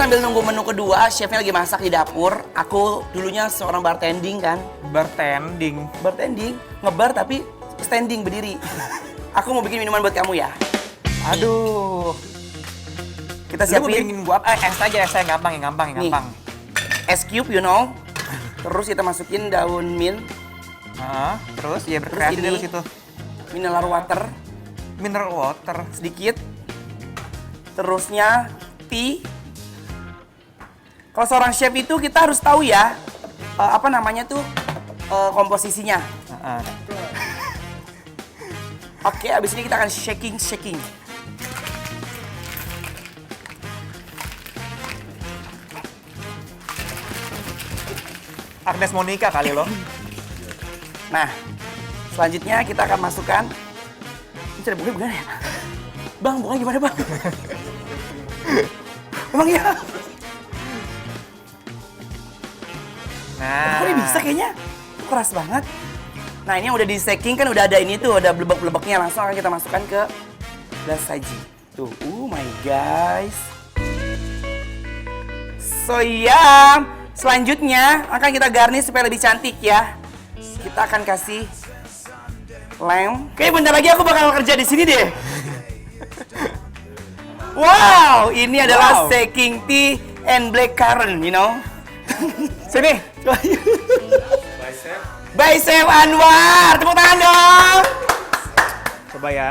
sambil nunggu menu kedua, chefnya lagi masak di dapur. Aku dulunya seorang bartending kan. Bartending. Ngebar tapi standing berdiri. Aku mau bikin minuman buat kamu ya. Aduh. Kita Lu mau siapin bikin gua apa? Es aja, es yang gampang. Nih. Es cube, you know. Terus kita masukin daun mint, Terus ya berkreasi ini. dari situ. mineral water Mineral water. sedikit. Terusnya tea. Kalau seorang chef itu kita harus tahu ya, apa namanya tuh, komposisinya. Oke, abis ini kita akan shaking. Agnes Monica kali lo. Nah, selanjutnya kita akan masukkan. Ini cara bukanya gimana ya? Bang, bukanya gimana bang? Emang iya? Nah. Kok ini bisa kayaknya? Keras banget. Nah, ini yang udah di shaking kan udah ada ini tuh, ada blebek-blebeknya. Langsung akan kita masukkan ke gelas saji. Tuh, oh my guys. So yum. Selanjutnya akan kita garnish supaya lebih cantik ya. Kita akan kasih lem. Oke, bentar lagi aku bakal kerja di sini deh. Wow, ini adalah shaking tea and blackcurrant, you know. Sini. By Chef Anwar, tepuk tangan dong. Coba ya.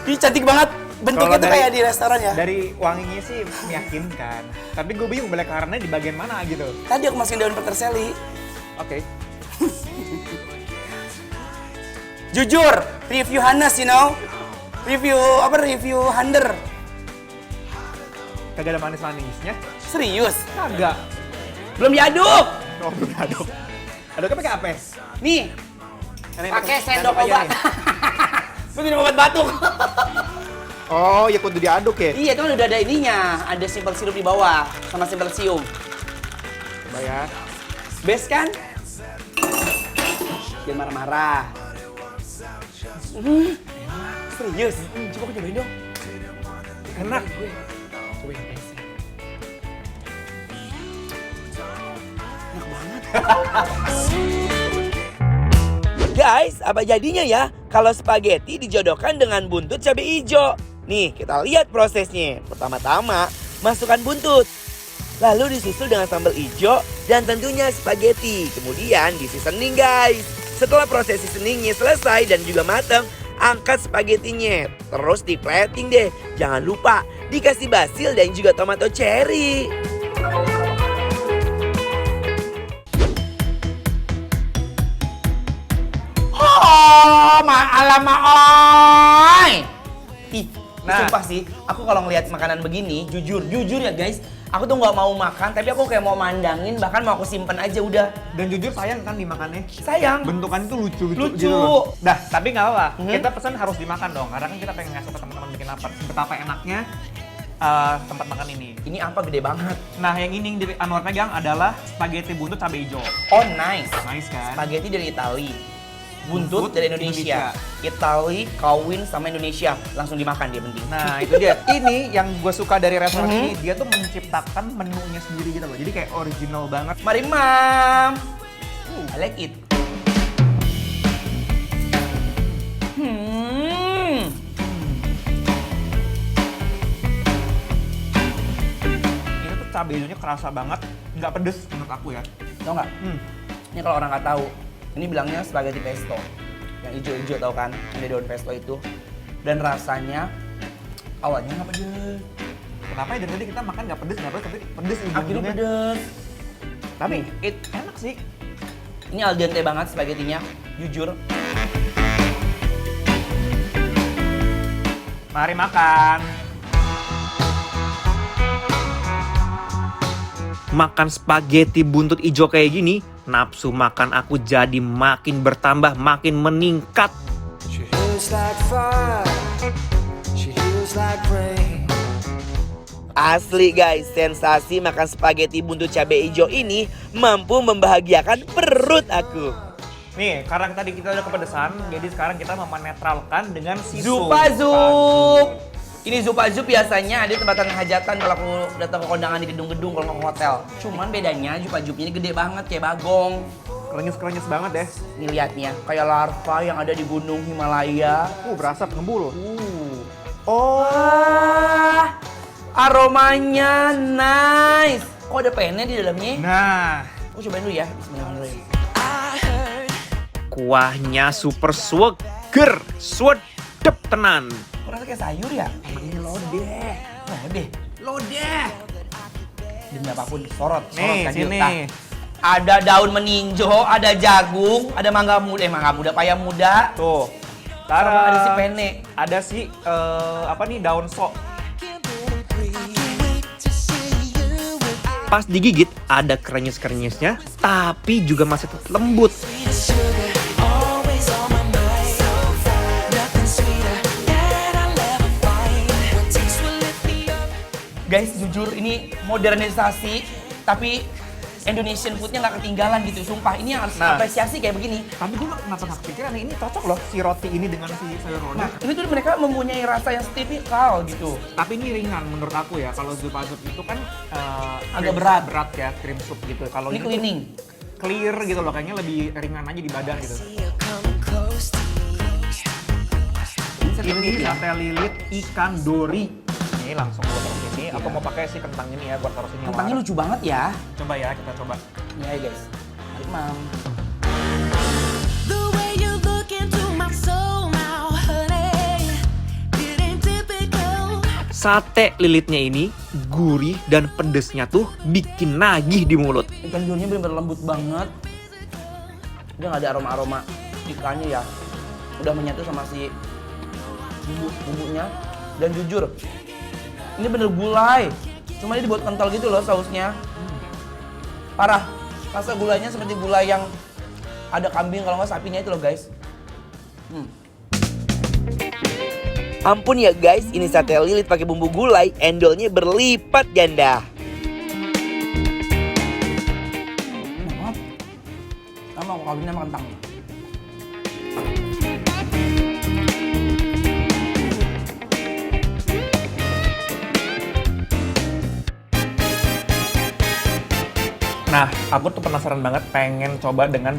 Ini cantik banget. Bentuknya Kalau tuh dari- kayak di restoran ya. Dari wanginya sih meyakinkan. Tapi gue bingung karena di bagian mana gitu. Tadi aku masukin daun peterseli. Oke. Jujur, review Hanes, you know. Review Hander. Kagak ada manis-manisnya. Serius. Kagak. Belum diaduk. Oh, belum aduk. Aduknya pakai apa? Nih, Ini pakai sendok aja obat. nih. Lu minum obat batuk. Oh, ya kudu diaduk ya? Iya, itu kan udah ada ininya. Ada simple sirup di bawah sama simple sium. Coba ya. Best kan? Jangan marah-marah. Serius? Coba aku cobain dong. Enak. Cobain guys. Enak banget. Guys, apa jadinya ya kalau spaghetti dijodohkan dengan buntut cabai hijau? Nih, kita lihat prosesnya. Pertama-tama, masukkan buntut. Lalu disusul dengan sambal hijau dan tentunya spaghetti. Kemudian di seasoning guys. Setelah proses seasoningnya selesai dan juga matang, angkat spagettinya. Terus di plating deh. Jangan lupa dikasih basil dan juga tomato cherry. Oh, ma'alama oi. Ih, Nah. sumpah sih, aku kalau ngelihat makanan begini, jujur ya guys, aku tuh nggak mau makan, tapi aku kayak mau mandangin, bahkan mau aku simpen aja udah. Dan jujur sayang kan dimakannya. Sayang. Bentukannya tuh lucu Lucu. gitu loh. Dah, tapi nggak apa-apa. Mhm. Kita pesan harus dimakan dong. Karena kan kita pengen ngasih ke teman-teman bikin lapar. Betapa enaknya tempat makan ini. Ini apa gede banget. Nah, yang ini yang dari Anwar pegang adalah spaghetti buntut cabai hijau. Oh nice. Nice kan? Spaghetti dari Itali. Buntut Buntut dari Indonesia. Itali kawin sama Indonesia. Langsung dimakan dia mending. Nah, itu dia. Ini yang gue suka dari restoran ini, dia tuh menciptakan menunya sendiri gitu loh. Jadi kayak original banget. Mari mam. I like it. Ini tuh cabai hijaunya kerasa banget, nggak pedes menurut aku ya. Tau nggak? Ini kalau orang nggak tahu, ini bilangnya spaghetti pesto. Yang hijau-hijau tau kan? Ini daun pesto itu. Dan rasanya awalnya nggak pedes. Kenapa ya dari tadi kita makan nggak pedes, tapi pedes Akhirnya ujung-ujungnya. pedes. Tapi enak sih. Ini al dente banget spagettinya, jujur. Mari makan. Makan spaghetti buntut ijo kayak gini, nafsu makan aku jadi makin bertambah, makin meningkat. She heals like fire, she heals like rain. Asli guys, sensasi makan spaghetti buntut cabai hijau ini mampu membahagiakan perut aku. Nih, karena tadi kita udah kepedesan, jadi sekarang kita menetralkan dengan si Zupa Zup. Ini Zupa Zup biasanya ada tempatan hajatan kalau aku datang ke kondangan di gedung-gedung kalau nggak ke hotel. Cuman bedanya Zupa Zup ini gede banget kayak bagong. Krenyes-krenyes banget deh. Nih lihat nih ya, kayak larva yang ada di gunung Himalaya. Berasap ngembul. Oh, aromanya nice. Kok ada pennya di dalamnya? Nah, Aku cobain dulu ya. Bismillahirrahmanirrahim. kuahnya super seger, sedep tenan. Kok rasa kayak sayur ya? Emang ini lodeh. Lodeh. Demi apapun, sorot Nih, kan sini. Nah, ada daun meninjo, ada jagung, ada mangga muda, paya muda. Tuh. Sama ada si pene. Ada si apa nih, daun sok. Pas digigit ada krenyes-krenyesnya, tapi juga masih tetap lembut. Guys, jujur ini modernisasi, tapi Indonesian foodnya nggak ketinggalan gitu, sumpah. Ini yang harus apresiasi kayak begini. Tapi gue kenapa gak kepikiran ini cocok loh, si roti ini dengan si sayur lodeh. Nah, ini tuh mereka mempunyai rasa yang tipikal gitu. Tapi ini ringan menurut aku ya. Kalau Zupa Zup itu kan Agak cream- berat. berat ya, cream soup gitu. Kalau Ini tuh cleaning. clear gitu loh, kayaknya lebih ringan aja di badan gitu. Ini sate lilit ikan dori. Ini langsung gue taruh sini. Aku mau pakai si kentang ini ya buat taruh sini. Kentangnya lucu banget ya. Coba ya, kita coba. Ini aja guys. Mari mam. The way you look into my soul now, honey, it ain't typical. Sate lilitnya ini gurih dan pedesnya tuh bikin nagih di mulut. Ikan durinya bener-bener lembut banget. Udah nggak ada aroma-aroma ikannya ya. Udah menyatu sama si bumbunya. Dan jujur, ini bener gulai. Cuma ini dibuat kental gitu loh sausnya. Parah. Rasa gulainya seperti gulai yang ada kambing kalau nggak sapinya itu loh guys. Ampun ya guys, ini sate lilit pakai bumbu gulai, endolnya berlipat ganda. Maaf, sama aku kawinnya sama kentang. Nah, aku tuh penasaran banget, pengen coba dengan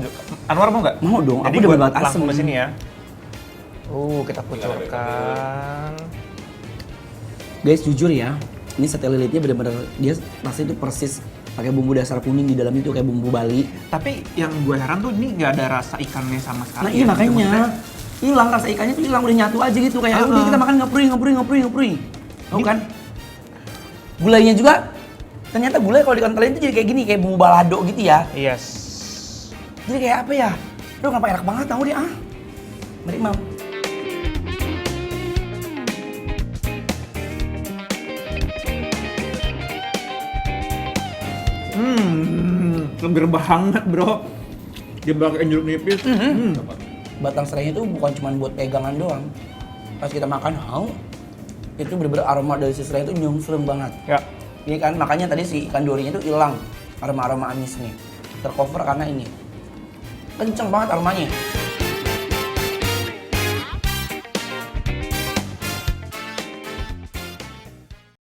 Anwar mau nggak? Mau dong, Jadi aku udah buat banget langsung asem. ke sini ya. Kita kucurkan. Guys jujur ya, ini sate lilitnya bener-bener dia rasanya itu persis pakai bumbu dasar kuning di dalamnya itu kayak bumbu Bali. Tapi yang gue heran tuh ini nggak ada rasa ikannya sama sekali. Nah iya ya. makanya hilang rasa ikannya tuh hilang, udah nyatu aja gitu kayak udah kita makan ngepring. Tahu kan? Gulainya juga ternyata gulai kalau dikentalin itu jadi kayak gini, kayak bumbu balado gitu ya. Yes. Jadi kayak apa ya? Aduh kenapa enak banget tahu dia ah. Mari mam. Seger banget bro. Dia pakai jeruk nipis. Batang serainya itu bukan cuma buat pegangan doang. Pas kita makan, itu bener-bener aroma dari si serai itu nyungsreng banget. Ya. Ini kan makanya tadi si ikan dorinya itu hilang aroma-aroma amisnya. Tercover karena ini. Kenceng banget aromanya.